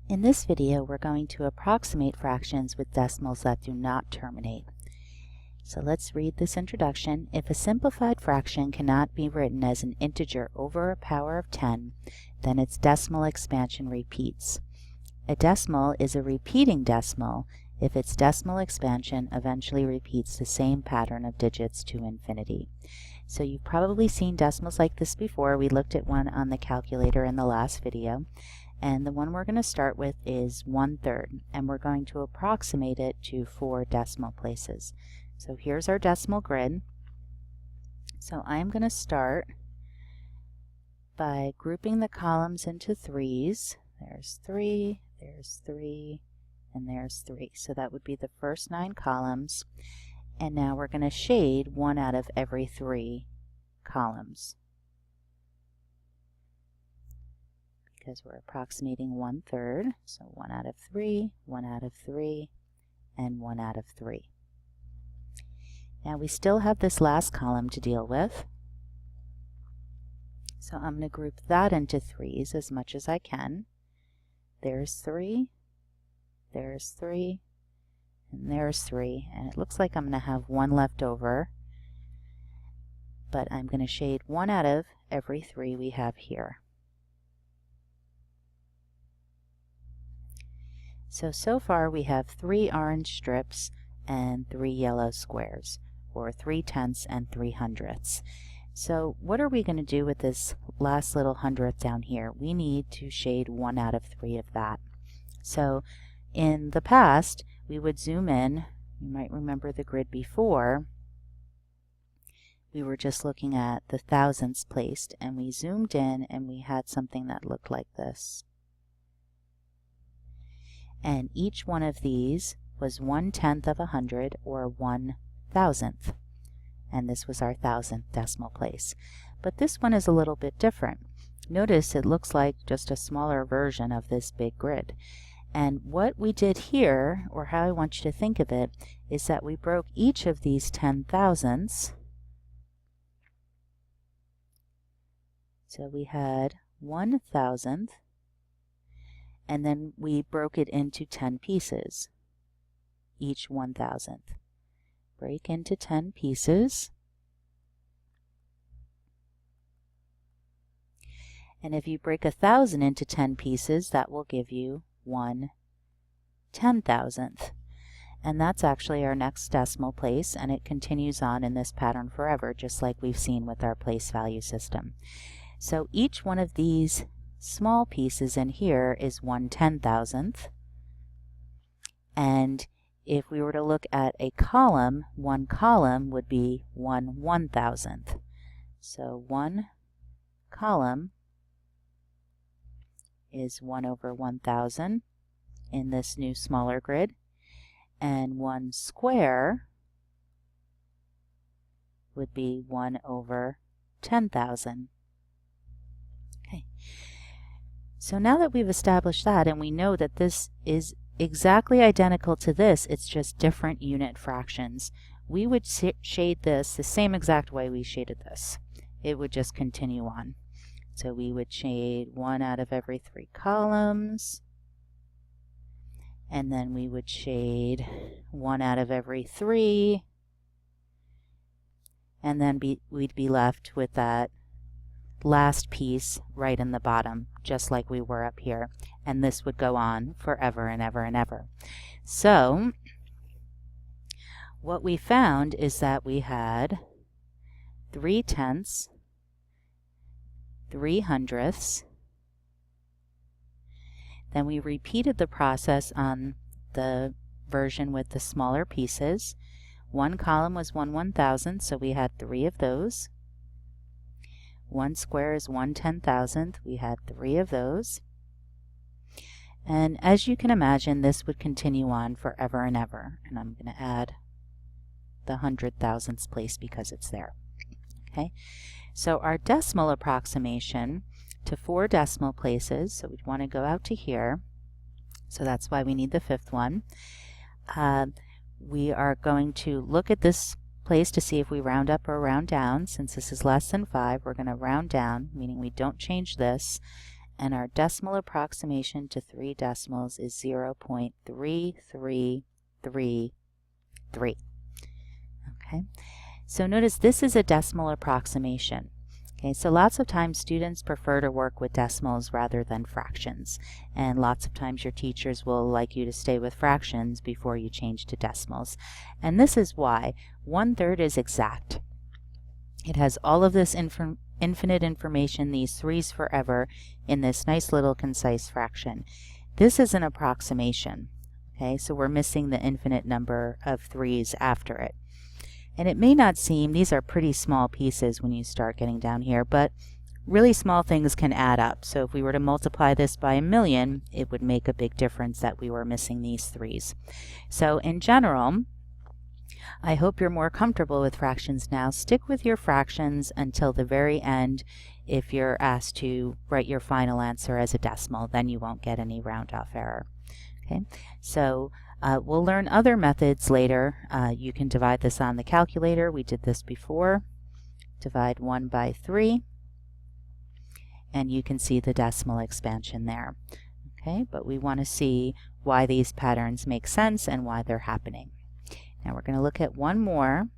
In this video, we're going to approximate fractions with decimals that do not terminate. So let's read this introduction. If a simplified fraction cannot be written as an integer over a power of 10, then its decimal expansion repeats. A decimal is a repeating decimal if its decimal expansion eventually repeats the same pattern of digits to infinity. So you've probably seen decimals like this before. We looked at one on the calculator in the last video. And the one we're going to start with is 1/3, and we're going to approximate it to 4 decimal places. So here's our decimal grid. So I'm going to start by grouping the columns into 3s. There's 3, there's 3, and there's 3. So that would be the first 9 columns. And now we're going to shade 1 out of every 3 columns, because we're approximating 1/3. So 1 out of 3, 1 out of 3, and 1 out of 3. Now we still have this last column to deal with. So I'm going to group that into 3s as much as I can. There's 3, there's 3, and there's 3. And it looks like I'm going to have 1 left over, but I'm going to shade 1 out of every 3 we have here. So far we have 3 orange strips and 3 yellow squares, or 3/10 and 3/100. So what are we going to do with this last little hundredth down here? We need to shade 1 out of 3 of that. So in the past, we would zoom in. You might remember the grid before. We were just looking at the thousandths placed, and we zoomed in and we had something that looked like this. And each one of these was 1/10 of 100, or 1/1000th. And this was our 1000th decimal place. But this one is a little bit different. Notice it looks like just a smaller version of this big grid. And what we did here, or how I want you to think of it, is that we broke each of these 10,000ths. So we had 1,000th. And then we broke it into 10 pieces, each 1,000th. Break into 10 pieces. And if you break 1,000 into 10 pieces, that will give you 1/10,000th. And that's actually our next decimal place, and it continues on in this pattern forever, just like we've seen with our place value system. So each one of these small pieces in here is 1/10,000th. And if we were to look at a column, one column would be 1/1000th. So one column is 1 over 1,000 in this new smaller grid. And one square would be 1 over 10,000. Okay. So now that we've established that, and we know that this is exactly identical to this, it's just different unit fractions, we would shade this the same exact way we shaded this. It would just continue on. So we would shade 1 out of every 3 columns, and then we would shade 1 out of every 3, and then we'd be left with that last piece right in the bottom, just like we were up here. And this would go on forever and ever and ever. So what we found is that we had 3/10, 3/100. Then we repeated the process on the version with the smaller pieces. One column was 1/1000th, so we had 3 of those. One square is 1/10,000th. We had 3 of those. And as you can imagine, this would continue on forever and ever. And I'm going to add the 100,000ths place because it's there. Okay, so our decimal approximation to 4 decimal places, so we'd want to go out to here. So that's why we need the 5th one. We are going to look at this place to see if we round up or round down. Since this is less than 5, we're going to round down, meaning we don't change this, and our decimal approximation to 3 decimals is 0.3333. Okay, so notice this is a decimal approximation. Okay, so lots of times students prefer to work with decimals rather than fractions, and lots of times your teachers will like you to stay with fractions before you change to decimals. And this is why 1/3 is exact. It has all of this infinite information, these 3's forever, in this nice little concise fraction. This is an approximation. Okay, so we're missing the infinite number of 3's after it. And it may not seem, these are pretty small pieces when you start getting down here, but really small things can add up. So if we were to multiply this by 1,000,000, it would make a big difference that we were missing these 3's. So in general, I hope you're more comfortable with fractions now. Stick with your fractions until the very end. If you're asked to write your final answer as a decimal, then you won't get any round-off error. Okay, so we'll learn other methods later. You can divide this on the calculator. We did this before. Divide 1 by 3, and you can see the decimal expansion there. Okay, but we want to see why these patterns make sense and why they're happening. Now we're going to look at one more,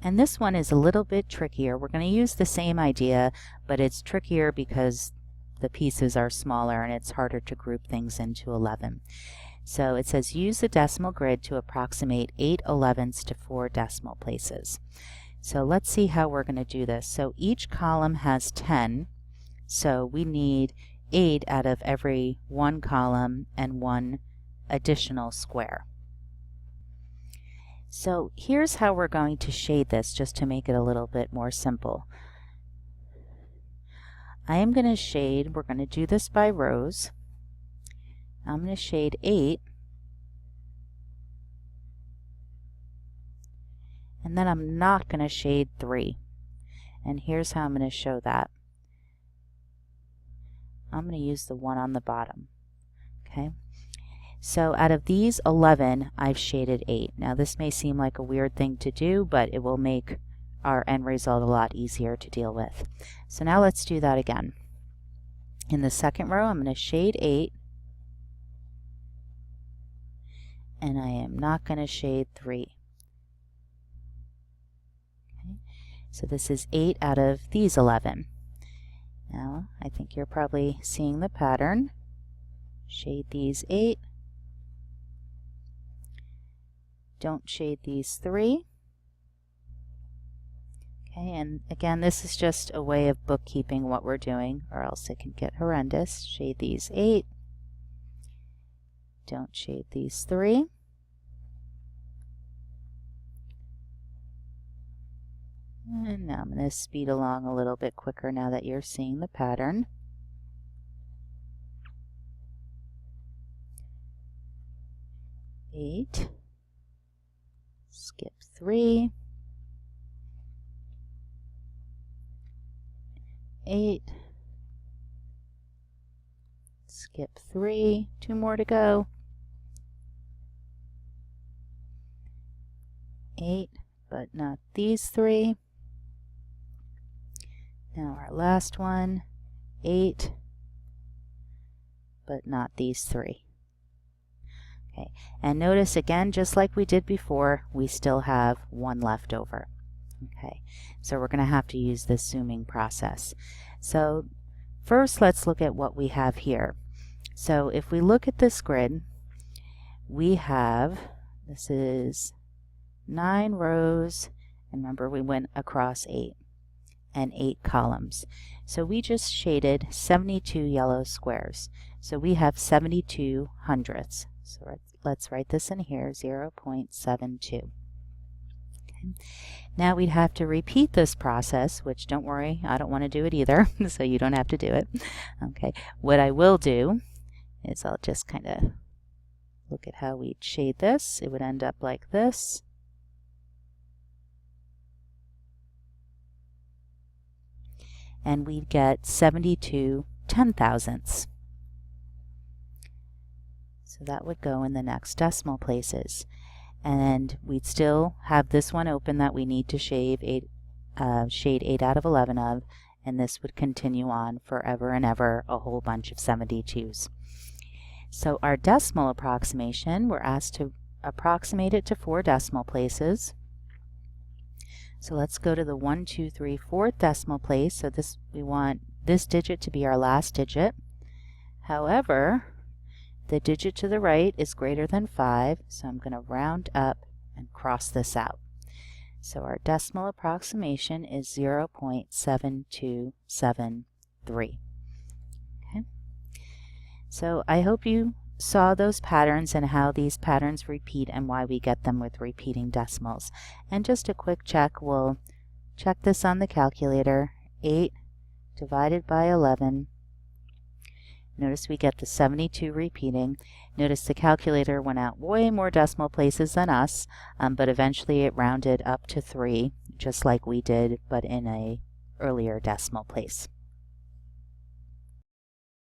and this one is a little bit trickier. We're going to use the same idea, but it's trickier because the pieces are smaller and it's harder to group things into 11. So it says use the decimal grid to approximate 8 11ths to 4 decimal places. So let's see how we're going to do this. So each column has 10, so we need 8 out of every one column and one additional square. So here's how we're going to shade this, just to make it a little bit more simple. I am going to shade, we're going to do this by rows. I'm going to shade 8, and then I'm not going to shade 3. And here's how I'm going to show that. I'm going to use the one on the bottom. Okay, so out of these 11, I've shaded 8. Now this may seem like a weird thing to do, but it will make our end result a lot easier to deal with. So now let's do that again. In the second row, I'm going to shade 8, and I am not going to shade 3. Okay. So this is 8 out of these 11. Now I think you're probably seeing the pattern. Shade these 8. Don't shade these 3. Okay, and again, this is just a way of bookkeeping what we're doing, or else it can get horrendous. Shade these 8. Don't shade these 3. And now I'm going to speed along a little bit quicker now that you're seeing the pattern. Eight. Skip 3. 8. Skip 3. 2 more to go. 8, but not these 3. Now our last one, 8, but not these 3. Okay, and notice again, just like we did before, we still have 1 left over. Okay, so we're going to have to use this zooming process. So first let's look at what we have here. So if we look at this grid, we have, this is 9 rows, and remember we went across 8, and 8 columns. So we just shaded 72 yellow squares. So we have 72 hundredths. So let's write this in here, 0.72. Okay. Now we'd have to repeat this process, which don't worry, I don't want to do it either, so you don't have to do it. Okay, what I will do is I'll just kind of look at how we'd shade this. It would end up like this. And we'd get 72 10,000ths. So that would go in the next decimal places. And we'd still have this one open that we need to shade 8 out of 11 of, and this would continue on forever and ever, a whole bunch of 72s. So our decimal approximation, we're asked to approximate it to 4 decimal places. So let's go to the 1, 2, 3, 4th decimal place. So we want this digit to be our last digit. However, the digit to the right is greater than 5, so I'm going to round up and cross this out. So our decimal approximation is 0.7273. Okay. So I hope you saw those patterns and how these patterns repeat and why we get them with repeating decimals. And just a quick check, we'll check this on the calculator. 8 divided by 11. Notice we get the 72 repeating. Notice the calculator went out way more decimal places than us, but eventually it rounded up to 3, just like we did, but in a earlier decimal place.